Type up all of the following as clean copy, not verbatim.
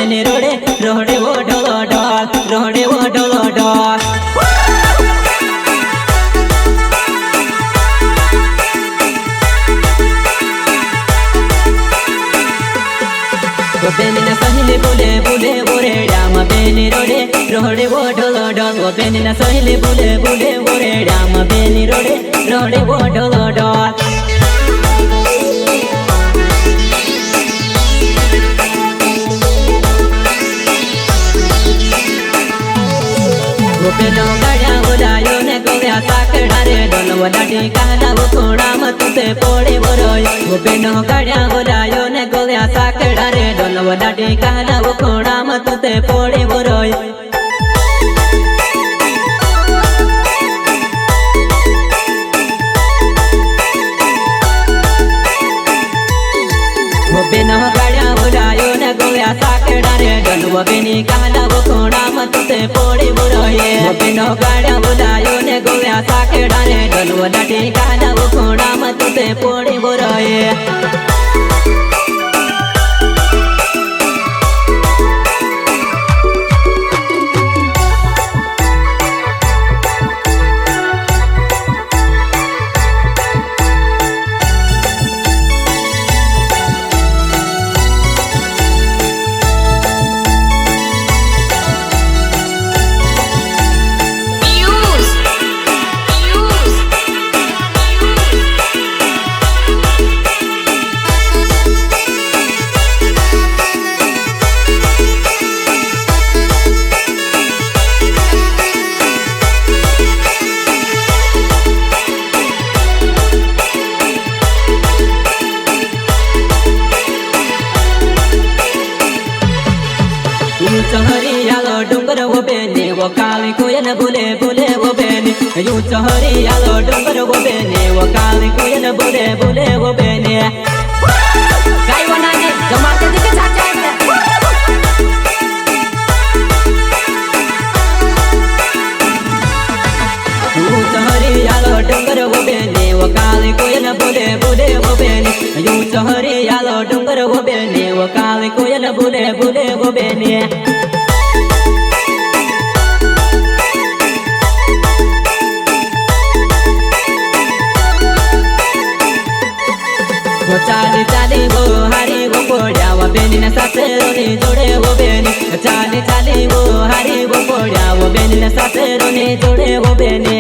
बेनी रोडे रोडे वो ढोलो ढोल रोडे वो ढोलो ढोल वो बेनी ना सहेली बोले बोले बोरे राम बेनी रोडे रोडे वो ढोलो ढोल वो बेनी ना सहेली बोले बोले बोरे राम बेनी रोडे रोडे वो ढोलो ढोल बेनो गाड्या बोलायो ने गोव्या साकडा रे डोल वडाटी काला वो कोणा मत ते पोळे बरोय वो बेनो गाड्या बोलायो ने गोव्या साकडा रे डोल वडाटी काला वो कोणा मत ते पोळे बरोय वो बेनो गाड्या बोलायो ने गोव्या साकडा रे डोल वो बेनी काला वो कोणा मत ते पोळे बरोय वो बेनो गाड्या बोलायो ने गोव्या साकडा रे डोल वडाटी काला वो कोणा मत ते पोळे बरोय चहरी आलो डोंगर वो बेने वो काली कोयल बोले बोले वो बेने यू चहरी आलो डोंगर वो बेने वो काली कोयल बोले बोले वो बेने काय वनाने जमाते दिखे चाचा यू चहरी आलो डोंगर वो बेने वो काली कोयल बोले बोले वो बेने यू चहरी आलो डोंगर वो बेने वो काली कोयल बोले बोले वो बेने वो चाली चाली वो हरी वो पोड़िया वो बेनी ना सासेरो ने जोड़े वो बेनी चाली चाली वो हरी वो पोड़िया वो बेनी ना सासेरो ने जोड़े वो बेनी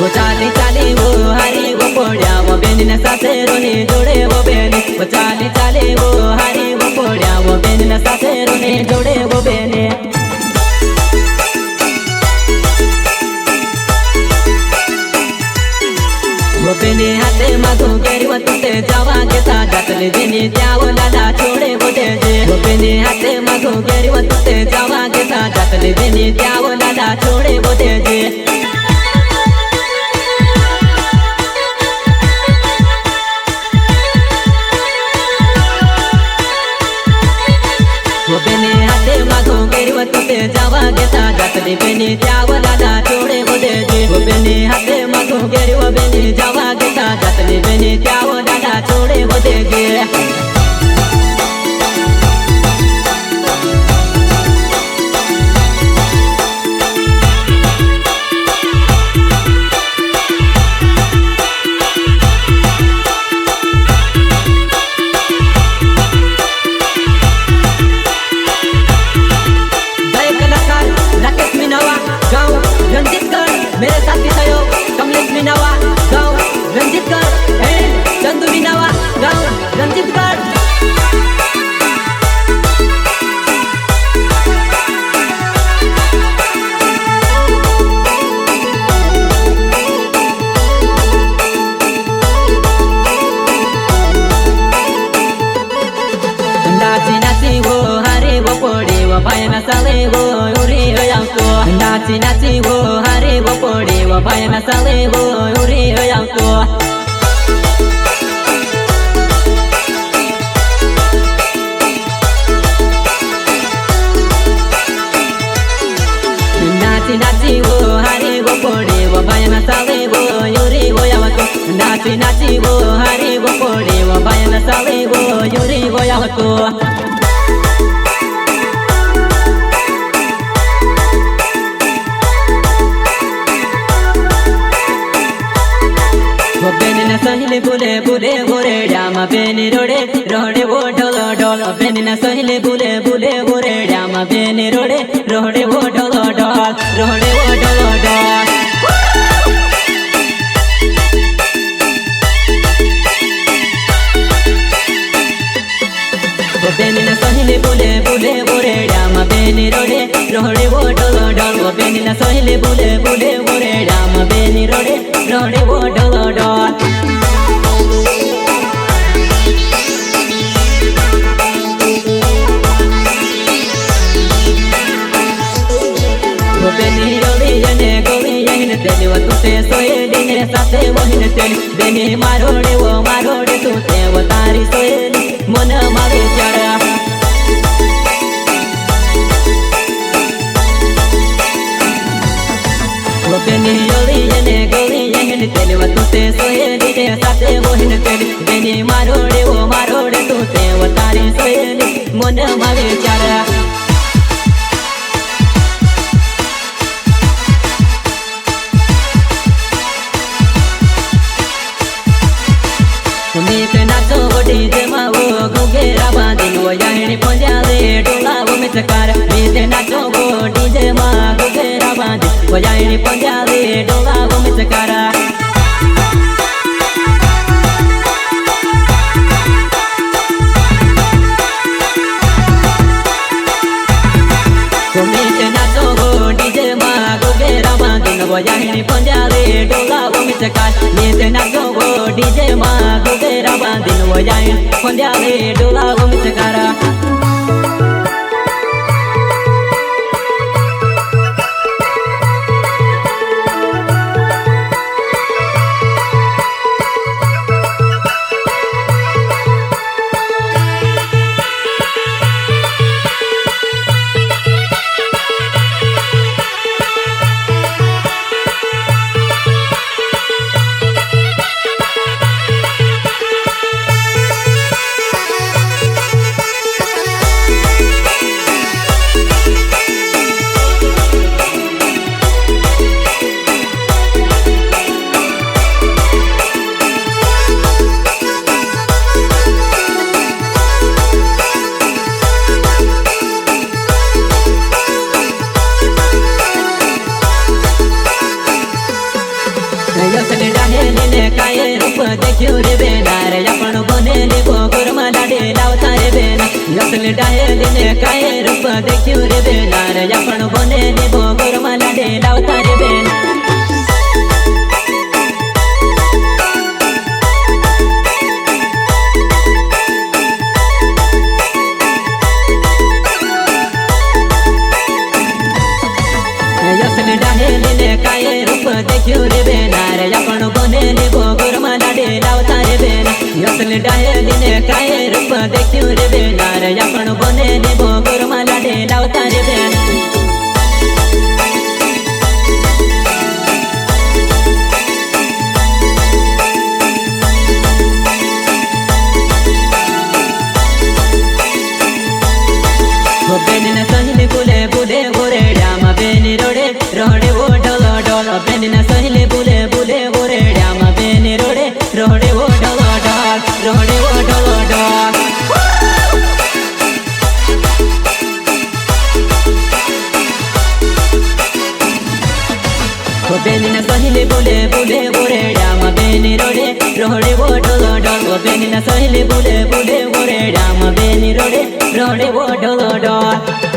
वो चाली चाली वो हरी वो पोड़िया वो बेनी ना सासेरो ने जोड़े वो बेनी वो चाली चाली वो हरी वो पोड़िया वो बेनी ना सासेरो ने जोड़े वो बेनी वो बेनी हाथे मागो गेरी वो तुते जावा घेता जातले जेनी त्यावो लाला छोड़े वो देजे वो बेनी हाथे मागो गेरी वो तुते जावा घेता जातले जेनी त्यावो लाला छोड़े वो देजे वो बेनी हाथे मागो गेरी वो तुते जावा घेता जातले बेनी त्यावो लाला छोड़े वो देजे वो बेनी हाथे मागो गेरी वो बेनी जावा घेता जातले बेनी त्यावो लाला छोड़े वो देजे मेरे साथी सहयोग कमलेश मीनावा गाँव रंजीतगढ़ चंदू मीनावा गाँव रंजीतगढ़ नाची नाची वो हरे वो पोड़े वो भाई न साले वो उरी को नाची नाची वो हरे वो पोड़े वो भाई न साले वो उरी को नाची नाची वो हरे वो पोड़े वो भाई હતો બેનના સહેલે બોલે બોલે બોરેડામાં બેની રોડે રોડે વો ઢોલો ઢોલ બેનના સહેલે બોલે બોલે બોરેડામાં બેની રોડે રોડે વો ઢોલો ઢોલ રોડે વો ઢોલો ઢોલ બેનના સહેલે બોલે બોલે બોરેડામાં બેની રોડે રોડે વો ઢોલો ઢોલ બેનના સહેલે બોલે બોલે બોરેડામાં બેની રોડે રોડે વો ઢોલો ઢોલ બેની રોડી અને ગોળી એને તેલી તું તે સોયેલી ને સાથે વહીને તેલી બેની મારોડે તું તે તારી સોયેલી મન મારે ચાડા બેની રોડી અને ગોળી એને તેલી તું તે સોયેલી ને સાથે વહીને તેલી બેની મારોડે તું તે તારી સોયેલી મન મારે ચાડા मीत नाचो डीजे माँ वो घुघेरा बांधिन वो यानी पंजाबी डोला वो मिचकार मीत नाचो डीजे माँ घुघेरा बांधिन वो यानी पंजाबी डोला वो मिचकारा मीत नाचो डीजे माँ घुघेरा बांधिन वो यानी पंजाबी डोला वो मिचकार मीत नाचो डीजे माँ घुघेरा बांधिन वो यानी पंजाबी डोला वो मिचकारा यसले डाहेलीने काय रूप देख्यो रे बेना रे आपण बनेली गोगुरमा लाडे लावता रे बेना यसले डाहेलीने काय रूप देख्यो रे बेना रे आपण बनेली गोगुरमा लाडे लावता रे बेना यसले डाहेलीने काय रूप देख्यो रे बेना रे आपण बनेली गोगुरमा लाडे लावता रे बेना यसले डाहेलीने काय रूप देख्यो रे बेना रे आपण बनेली गोगुरमा लाडे लावता रे बेना बेनना सहेले बोले बोले बोरेडामा बेनी रोडे रोडे वो ढोलो ढोल बेनना सहेले बोले बोले बोरेडामा बेनी रोडे रोडे वो ढोलो ढोल रोडे वो ढोलो ढोल बेनना सहेले बोले बोले बोरेडामा बेनी रोडे रोडे वो ढोलो ढोल बेनना सहेले बोले बोले बोरेडामा बेनी रोडे रोडे वो ढोलो ढोल